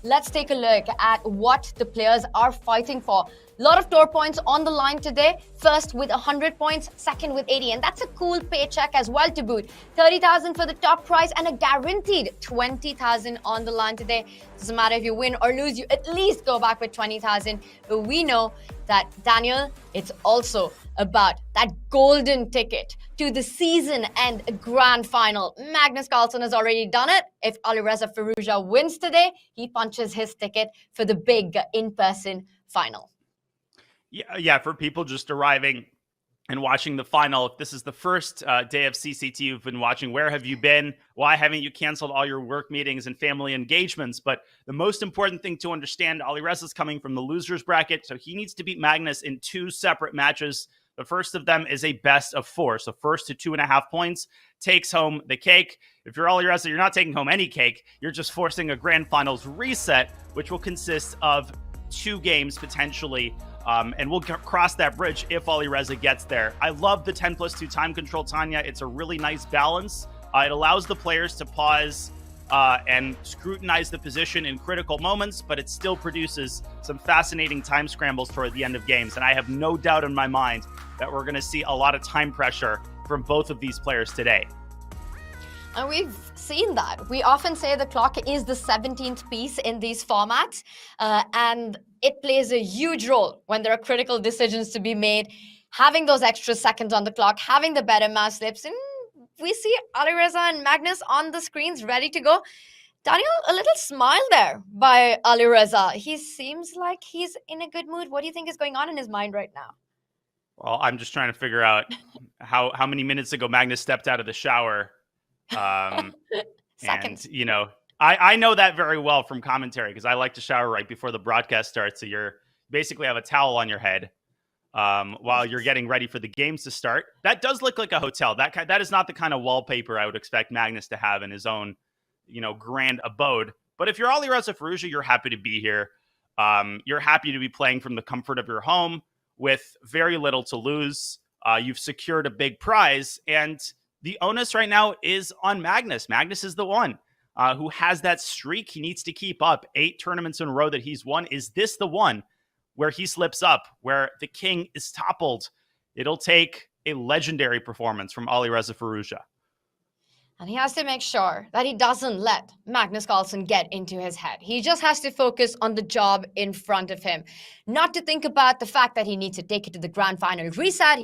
let's take a look at what the players are fighting for. A lot of tour points on the line today. First with 100 points, second with 80. And that's a cool paycheck as well to boot. 30,000 for the top prize and a guaranteed 20,000 on the line today. Doesn't matter if you win or lose, you at least go back with 20,000. But we know that, Daniel, it's also about that golden ticket to the season and grand final. Magnus Carlsen has already done it. If Alireza Firuja wins today, he punches his ticket for the big in-person final. Yeah, for people just arriving and watching the final, if this is the first day of CCT you've been watching, where have you been? Why haven't you canceled all your work meetings and family engagements? But the most important thing to understand, Alireza's coming from the losers bracket, so he needs to beat Magnus in 2 separate matches. The first of them is a best of 4. So first to 2.5 points takes home the cake. If you're Alireza, you're not taking home any cake. You're just forcing a grand finals reset, which will consist of 2 games potentially. And we'll cross that bridge if Alireza gets there. I love the 10+2 time control, Tanya. It's a really nice balance. It allows the players to pause and scrutinize the position in critical moments, but it still produces some fascinating time scrambles toward the end of games. And I have no doubt in my mind that we're going to see a lot of time pressure from both of these players today. And we've seen that. We often say the clock is the 17th piece in these formats, and it plays a huge role when there are critical decisions to be made. Having those extra seconds on the clock, having the better mouse slips, and we see Alireza and Magnus on the screens ready to go. Daniel, a little smile there by Alireza. He seems like he's in a good mood. What do you think is going on in his mind right now? Well, I'm just trying to figure out how many minutes ago Magnus stepped out of the shower. And, you know, I know that very well from commentary because I like to shower right before the broadcast starts. So you're basically have a towel on your head while you're getting ready for the games to start. That does look like a hotel. That is not the kind of wallpaper I would expect Magnus to have in his own, grand abode. But if you're Alireza Firuja, you're happy to be here. You're happy to be playing from the comfort of your home with very little to lose. You've secured a big prize, and the onus right now is on Magnus. Magnus is the one who has that streak he needs to keep up. 8 tournaments in a row that he's won. Is this the one where he slips up, where the king is toppled? It'll take a legendary performance from Alireza Firuja. And he has to make sure that he doesn't let Magnus Carlsen get into his head. He just has to focus on the job in front of him, not to think about the fact that he needs to take it to the grand final reset.